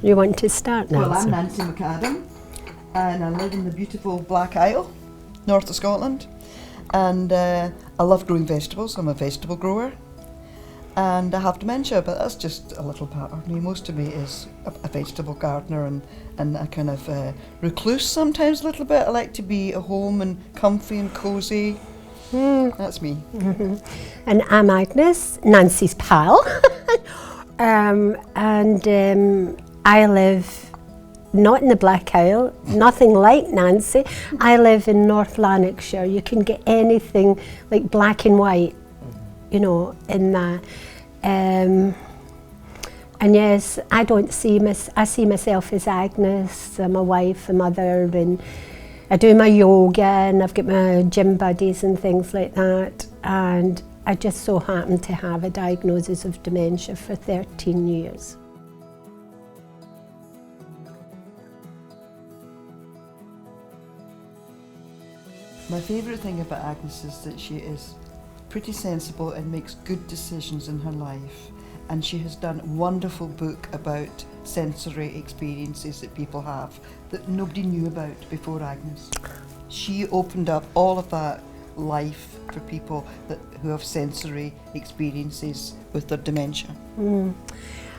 You want to start, Nancy? Well, I'm Nancy McAdam, and I live in the beautiful Black Isle, north of Scotland. And I love growing vegetables. I'm a vegetable grower. And I have dementia, but that's just a little part of me. Most of me is a vegetable gardener and a kind of recluse sometimes a little bit. I like to be at home and comfy and cosy. That's me. Mm-hmm. And I'm Agnes, Nancy's pal. I live not in the Black Isle, nothing like Nancy. I live in North Lanarkshire. You can get anything like black and white, you know, in that. And yes, I see myself as Agnes. I'm a wife, a mother, and I do my yoga, and I've got my gym buddies and things like that. And I just so happen to have a diagnosis of dementia for 13 years. My favourite thing about Agnes is that she is pretty sensible and makes good decisions in her life. And she has done a wonderful book about sensory experiences that people have that nobody knew about before Agnes. She opened up all of that life for people who have sensory experiences with their dementia.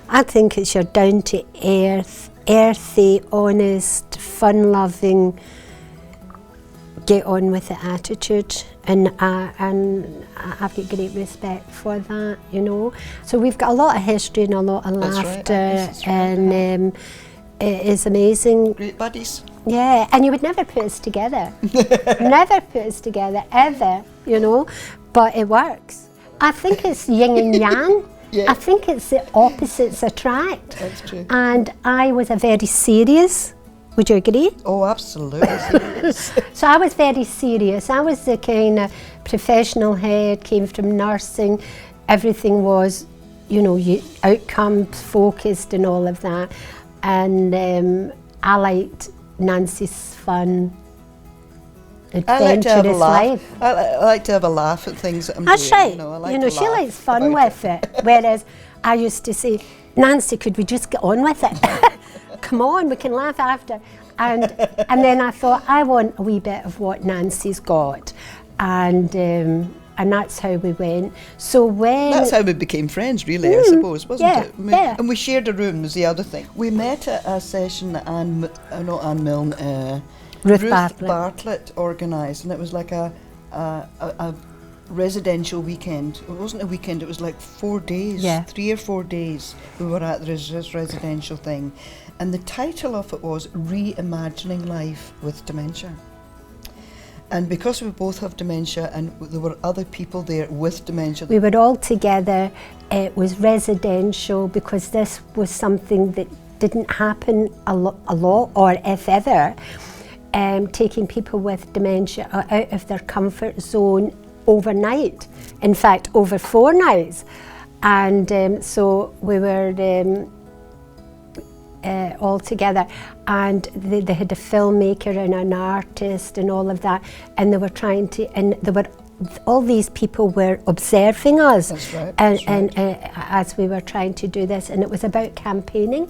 I think it's your down to earth, earthy, honest, fun-loving, get on with the attitude, and I've got great respect for that, you know. So we've got a lot of history and a lot of laughter, and it is amazing. Great buddies. Yeah, and you would never put us together. Never put us together, ever, you know, but it works. I think it's yin and yang. Yeah. I think it's the opposites attract. That's true. And I was a very serious. Would you agree? Oh, absolutely. So I was very serious. I was the kind of professional head, came from nursing. Everything was, you know, outcomes focused and all of that. And I liked Nancy's fun, adventurous life. I like to have a laugh at things that I'm That's doing. right. You know, I like you know, to she laugh likes fun about with it. Whereas I used to say, Nancy, could we just get on with it? Come on, we can laugh after. And then I thought, I want a wee bit of what Nancy's got. And that's how we went. So that's how we became friends, really, I suppose, wasn't it? Yeah. And we shared a room, was the other thing. We met at a session that not Anne Milne, Ruth Bartlett organised, and it was like a residential weekend. It wasn't a weekend, it was like 4 days, 3 or 4 days we were at this residential thing. And the title of it was Reimagining Life with Dementia. And because we both have dementia and there were other people there with dementia. We were all together. It was residential because this was something that didn't happen a lot, or if ever, taking people with dementia out of their comfort zone overnight. In fact, over 4 nights. And so we were all together, and they had a filmmaker and an artist and all of that, and they were trying to, and there were all these people were observing us. That's right. And as we were trying to do this, and it was about campaigning.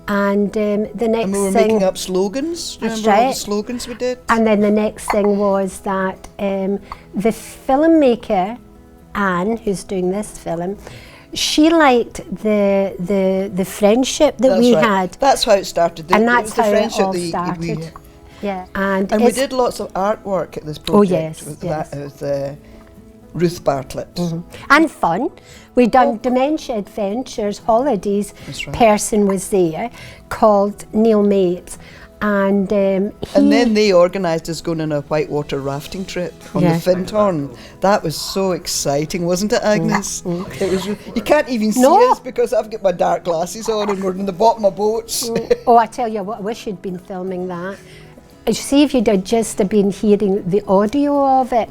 And the next and we were thing, making up slogans. That's Remember all right. the slogans we did? And then the next thing was that the filmmaker, Anne, who's doing this film, she liked the friendship that we had. That's how it started. And that's how it all we started. Yeah. And we did lots of artwork at this project with Ruth Bartlett. And fun. We'd done Dementia Adventures, holidays. That's right. Person was there called Neil Mapes. And then they organised us going on a whitewater rafting trip on the Findhorn. That was so exciting, wasn't it, Agnes? It was. You can't even see us because I've got my dark glasses on and we're in the bottom of boats. Oh, I tell you what, I wish you'd been filming that. See if you'd just have been hearing the audio of it,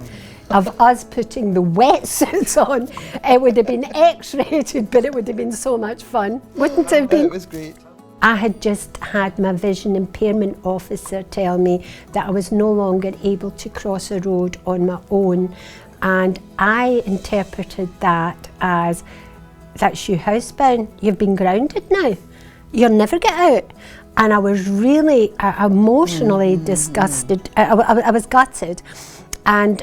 of us putting the wetsuits on. It would have been X-rated, but it would have been so much fun, wouldn't it have been? It was great. I had just had my vision impairment officer tell me that I was no longer able to cross a road on my own, and I interpreted that as, that's you housebound, you've been grounded now. you'll never get out. And I was really emotionally disgusted. I was gutted. And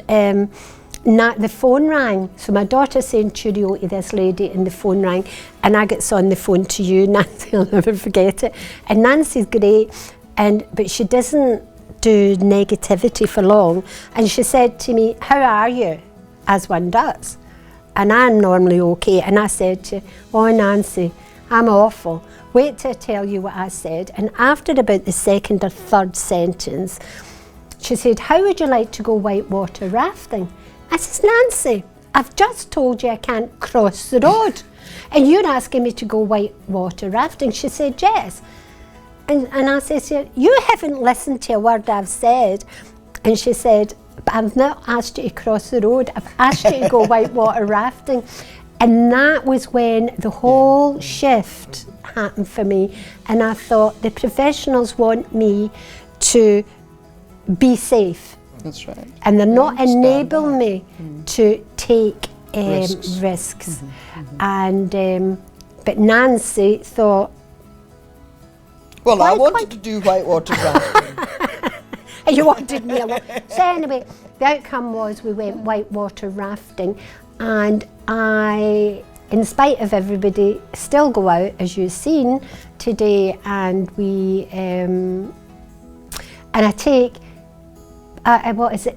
the phone rang. So my daughter's saying cheerio to this lady, and the phone rang. And I gets on the phone to you, Nancy, I'll never forget it. And Nancy's great, but she doesn't do negativity for long. And she said to me, how are you? As one does. And I'm normally okay. And I said to her, oh, Nancy, I'm awful. Wait till I tell you what I said. And after about the second or third sentence, she said, how would you like to go whitewater rafting? I says, Nancy, I've just told you I can't cross the road. And you're asking me to go whitewater rafting. She said, yes. And I said, you haven't listened to a word I've said. And she said, but I've not asked you to cross the road. I've asked you to go whitewater rafting. And that was when the whole shift happened for me. And I thought, the professionals want me to be safe. That's right. And they're not enabling me to take risks. And but Nancy thought, well, I wanted to do whitewater rafting. And you wanted me along. So anyway, the outcome was we went whitewater rafting, and I, in spite of everybody, still go out, as you've seen today, and we and I take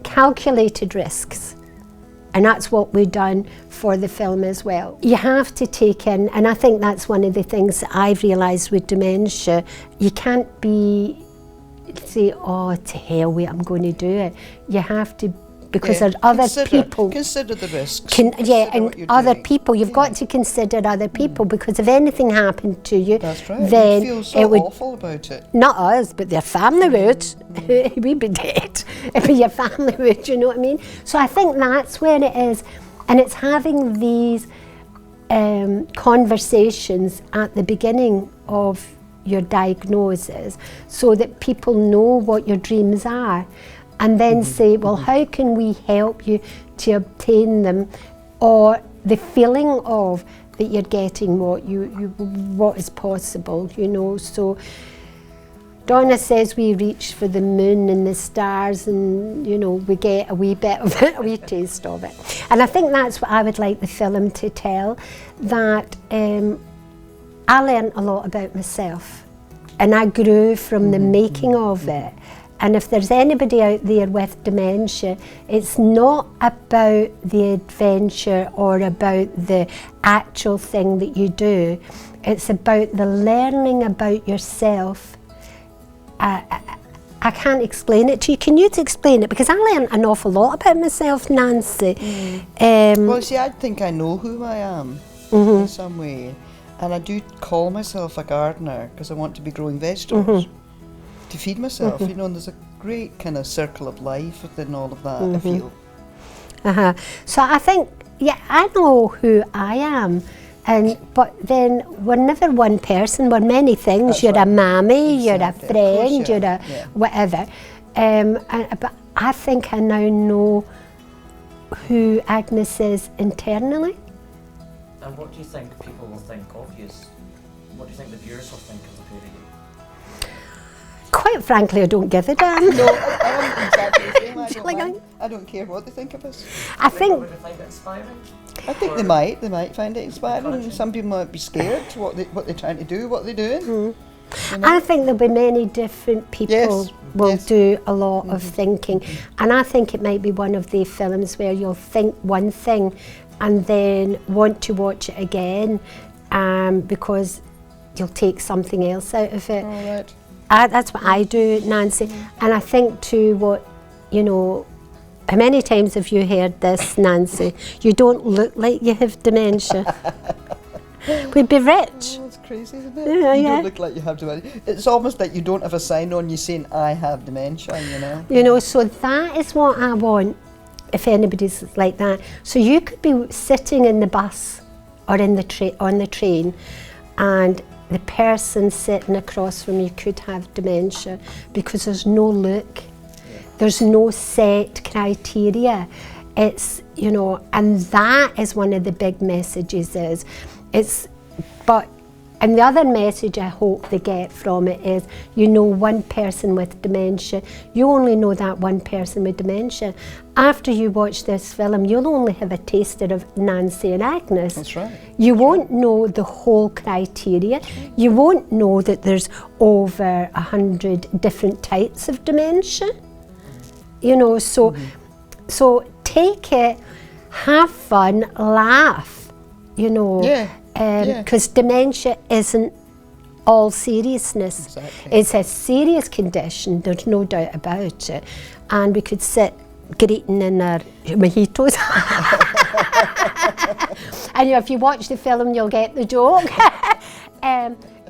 calculated risks. And that's what we've done for the film as well. You have to take in, and I think that's one of the things that I've realised with dementia, you can't say, oh, to hell with it, I'm going to do it. You have to, because there's other people. Consider the risks. And other people, you've got to consider other people, because if anything happened to you, that's right. then you feel so awful about it. Not us, but their family would. We'd be dead. But your family would, you know what I mean? So I think that's where it is. And it's having these conversations at the beginning of your diagnosis, so that people know what your dreams are, and then say, well, how can we help you to obtain them, or the feeling of that you're getting what is possible, you know. So Donna says we reach for the moon and the stars, and you know, we get a wee bit of it, a wee taste of it. And I think that's what I would like the film to tell, that I learned a lot about myself, and I grew from the making of it. And if there's anybody out there with dementia, it's not about the adventure or about the actual thing that you do. It's about the learning about yourself. I can't explain it to you. Can you explain it? Because I learned an awful lot about myself, Nancy. Well, see, I think I know who I am in some way. And I do call myself a gardener because I want to be growing vegetables to feed myself, you know, and there's a great kind of circle of life within all of that, I feel. So I think, yeah, I know who I am, but then we're never one person, we're many things. That's you're right. a mammy, Exactly. you're a friend, You're a whatever. But I think I now know who Agnes is internally. And what do you think people will think of you? What do you think the viewers will think of the pair of you? Quite frankly, I don't give a damn. No, I'm exactly the same. I don't mind. I don't care what they think of us. I think Would they find it inspiring? I think they might find it inspiring. Some people might be scared to what they're trying to do, what they're doing. You know? I think there'll be many different people will do a lot of thinking, and I think it might be one of the films where you'll think one thing and then want to watch it again, because you'll take something else out of it. All right. That's what I do, Nancy. And I think too, what, you know, how many times have you heard this, Nancy? You don't look like you have dementia. We'd be rich. Oh, it's crazy, isn't it? Yeah, you yeah. don't look like you have dementia. It's almost like you don't have a sign on you saying, I have dementia, you know? You know, so that is what I want, if anybody's like that. So you could be sitting in the bus or in the on the train, and the person sitting across from you could have dementia, because there's no look, there's no set criteria. It's, you know, and that is one of the big messages but And the other message I hope they get from it is, you know one person with dementia, you only know that one person with dementia. After you watch this film, you'll only have a taster of Nancy and Agnes. That's right. You won't know the whole criteria. You won't know that there's over 100 different types of dementia. You know, so take it, have fun, laugh, you know. Because dementia isn't all seriousness. Exactly. It's a serious condition, there's no doubt about it. And we could sit greeting in our mojitos. And if you watch the film, you'll get the joke.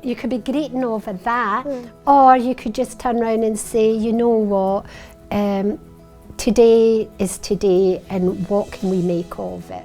You could be greeting over that, or you could just turn around and say, you know what, today is today, and what can we make of it?